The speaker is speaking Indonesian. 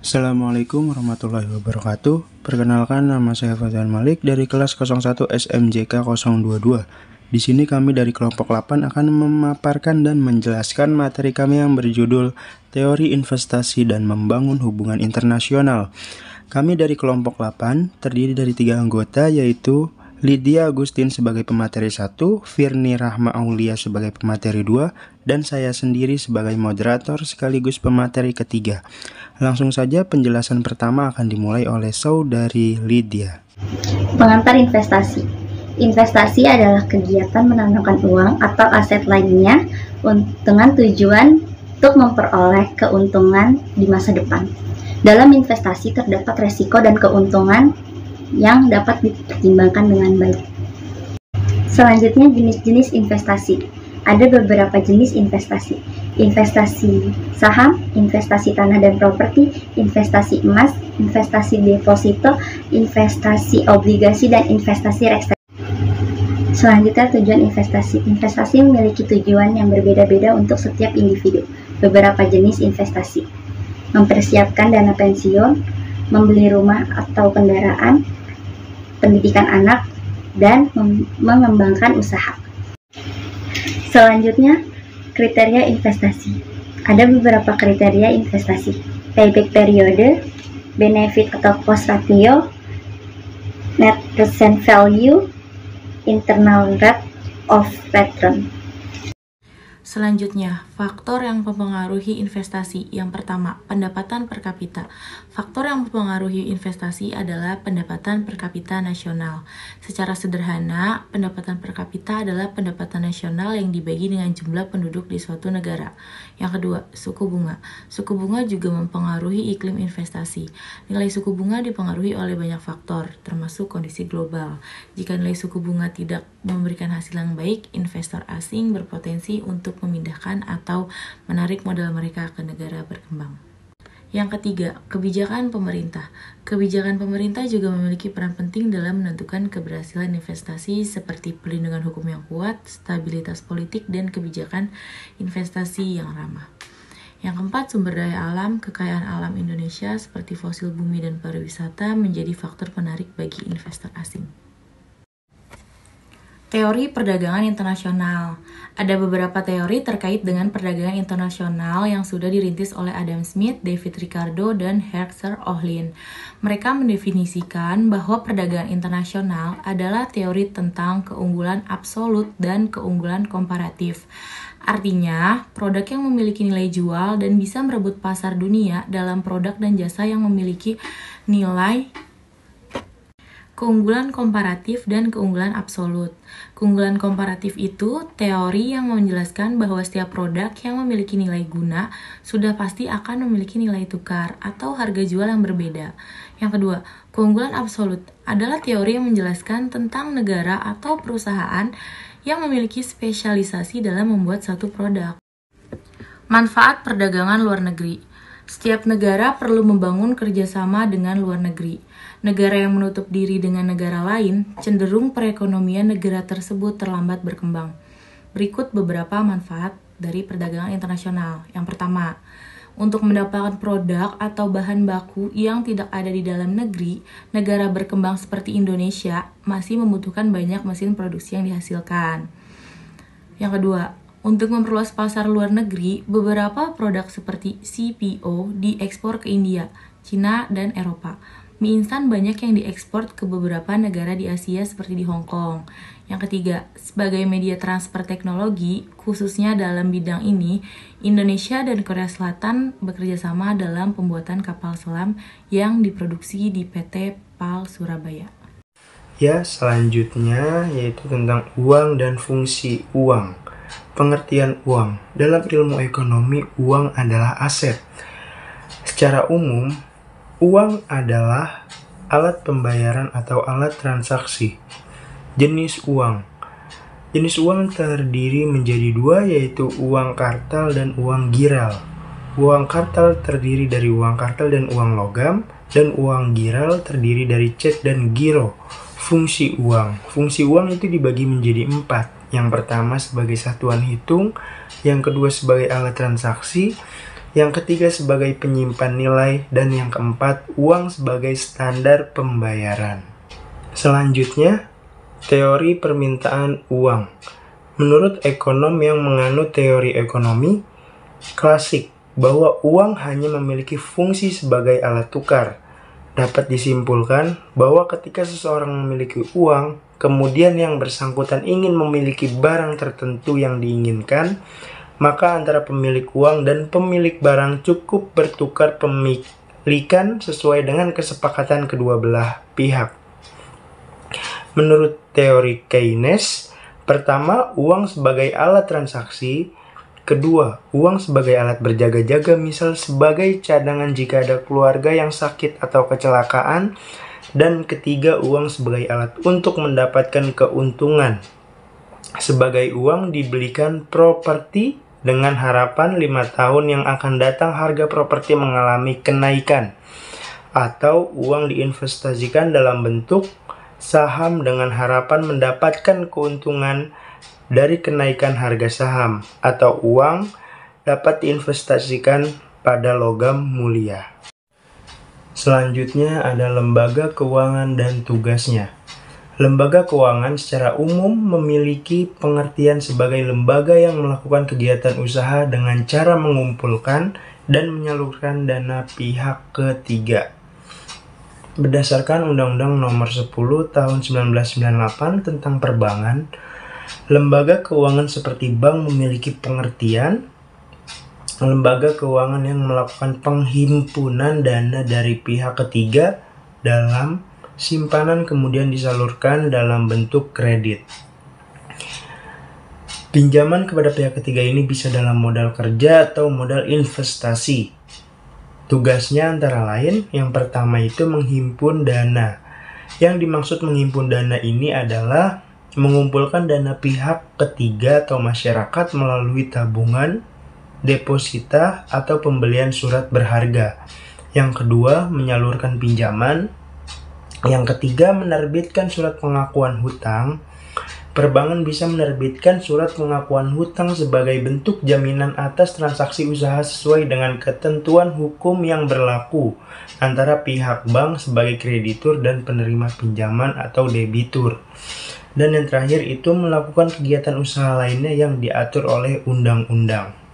Assalamualaikum warahmatullahi wabarakatuh. Perkenalkan, nama saya Fadhan Malik dari kelas 01 SMJK 022. Di sini kami dari kelompok 8 akan memaparkan dan menjelaskan materi kami yang berjudul Teori Investasi dan Membangun Hubungan Internasional. Kami dari kelompok 8 terdiri dari 3 anggota, yaitu Lydia Agustin sebagai pemateri 1, Firni Rahma Aulia sebagai pemateri 2, dan saya sendiri sebagai moderator sekaligus pemateri ketiga. Langsung saja penjelasan pertama akan dimulai oleh saudari Lydia. Pengantar investasi. Investasi adalah kegiatan menanamkan uang atau aset lainnya dengan tujuan untuk memperoleh keuntungan di masa depan. Dalam investasi terdapat resiko dan keuntungan yang dapat dipertimbangkan dengan baik. Selanjutnya, jenis-jenis investasi. Ada beberapa jenis investasi. Investasi saham, investasi tanah dan properti, investasi emas, investasi deposito, investasi obligasi, dan investasi reksadana. Selanjutnya, tujuan investasi. Investasi memiliki tujuan yang berbeda-beda untuk setiap individu. Beberapa jenis investasi: mempersiapkan dana pensiun, membeli rumah atau kendaraan, pendidikan anak, dan mengembangkan usaha. Selanjutnya, kriteria investasi. Ada beberapa kriteria investasi: payback period, benefit atau cost ratio, net present value, internal rate of return. Selanjutnya, faktor yang mempengaruhi investasi. Yang pertama, pendapatan per kapita. Faktor yang mempengaruhi investasi adalah pendapatan per kapita nasional. Secara sederhana, pendapatan per kapita adalah pendapatan nasional yang dibagi dengan jumlah penduduk di suatu negara. Yang kedua, suku bunga. Suku bunga juga mempengaruhi iklim investasi. Nilai suku bunga dipengaruhi oleh banyak faktor, termasuk kondisi global. Jika nilai suku bunga tidak memberikan hasil yang baik, investor asing berpotensi untuk memindahkan atau menarik modal mereka ke negara berkembang. Yang ketiga, kebijakan pemerintah. Kebijakan pemerintah juga memiliki peran penting dalam menentukan keberhasilan investasi, seperti perlindungan hukum yang kuat, stabilitas politik, dan kebijakan investasi yang ramah. Yang keempat, sumber daya alam. Kekayaan alam Indonesia seperti fosil bumi dan pariwisata menjadi faktor penarik bagi investor asing. Teori perdagangan internasional. Ada beberapa teori terkait dengan perdagangan internasional yang sudah dirintis oleh Adam Smith, David Ricardo, dan Hersher Ohlin. Mereka mendefinisikan bahwa perdagangan internasional adalah teori tentang keunggulan absolut dan keunggulan komparatif. Artinya, produk yang memiliki nilai jual dan bisa merebut pasar dunia dalam produk dan jasa yang memiliki nilai keunggulan komparatif dan keunggulan absolut. Keunggulan komparatif itu teori yang menjelaskan bahwa setiap produk yang memiliki nilai guna sudah pasti akan memiliki nilai tukar atau harga jual yang berbeda. Yang kedua, keunggulan absolut adalah teori yang menjelaskan tentang negara atau perusahaan yang memiliki spesialisasi dalam membuat satu produk. Manfaat perdagangan luar negeri. Setiap negara perlu membangun kerjasama dengan luar negeri. Negara yang menutup diri dengan negara lain, cenderung perekonomian negara tersebut terlambat berkembang. Berikut beberapa manfaat dari perdagangan internasional. Yang pertama, untuk mendapatkan produk atau bahan baku yang tidak ada di dalam negeri, negara berkembang seperti Indonesia masih membutuhkan banyak mesin produksi yang dihasilkan. Yang kedua, untuk memperluas pasar luar negeri, beberapa produk seperti CPO diekspor ke India, Cina, dan Eropa. Mie instan banyak yang diekspor ke beberapa negara di Asia seperti di Hong Kong. Yang ketiga, sebagai media transfer teknologi, khususnya dalam bidang ini, Indonesia dan Korea Selatan bekerja sama dalam pembuatan kapal selam yang diproduksi di PT PAL Surabaya. Ya, selanjutnya yaitu tentang uang dan fungsi uang. Pengertian uang. Dalam ilmu ekonomi, uang adalah aset. Secara umum, uang adalah alat pembayaran atau alat transaksi. Jenis uang. Jenis uang terdiri menjadi dua, yaitu uang kartal dan uang giral. Uang kartal terdiri dari uang kartal dan uang logam, dan uang giral terdiri dari cek dan giro. Fungsi uang. Fungsi uang itu dibagi menjadi 4. Yang pertama sebagai satuan hitung, yang kedua sebagai alat transaksi, Yang ketiga sebagai penyimpan nilai, dan yang keempat uang sebagai standar pembayaran. Selanjutnya, teori permintaan uang. Menurut ekonom yang menganut teori ekonomi klasik bahwa uang hanya memiliki fungsi sebagai alat tukar, dapat disimpulkan bahwa ketika seseorang memiliki uang, kemudian yang bersangkutan ingin memiliki barang tertentu yang diinginkan, maka antara pemilik uang dan pemilik barang cukup bertukar pemilikan sesuai dengan kesepakatan kedua belah pihak. Menurut teori Keynes, pertama, uang sebagai alat transaksi. Kedua, uang sebagai alat berjaga-jaga, misal sebagai cadangan jika ada keluarga yang sakit atau kecelakaan. Dan ketiga, uang sebagai alat untuk mendapatkan keuntungan. Sebagai uang dibelikan properti dengan harapan 5 tahun yang akan datang harga properti mengalami kenaikan. Atau uang diinvestasikan dalam bentuk saham dengan harapan mendapatkan keuntungan dari kenaikan harga saham, atau uang dapat diinvestasikan pada logam mulia. Selanjutnya ada lembaga keuangan dan tugasnya. Lembaga keuangan secara umum memiliki pengertian sebagai lembaga yang melakukan kegiatan usaha dengan cara mengumpulkan dan menyalurkan dana pihak ketiga. Berdasarkan Undang-Undang Nomor 10 Tahun 1998 tentang Perbankan, lembaga keuangan seperti bank memiliki pengertian lembaga keuangan yang melakukan penghimpunan dana dari pihak ketiga dalam simpanan kemudian disalurkan dalam bentuk kredit. Pinjaman kepada pihak ketiga ini bisa dalam modal kerja atau modal investasi. Tugasnya antara lain, yang pertama itu menghimpun dana. Yang dimaksud menghimpun dana ini adalah mengumpulkan dana pihak ketiga atau masyarakat melalui tabungan, deposita, atau pembelian surat berharga. Yang kedua, menyalurkan pinjaman. Yang ketiga, menerbitkan surat pengakuan hutang. Perbankan bisa menerbitkan surat pengakuan hutang sebagai bentuk jaminan atas transaksi usaha sesuai dengan ketentuan hukum yang berlaku antara pihak bank sebagai kreditur dan penerima pinjaman atau debitur. Dan yang terakhir itu melakukan kegiatan usaha lainnya yang diatur oleh undang-undang.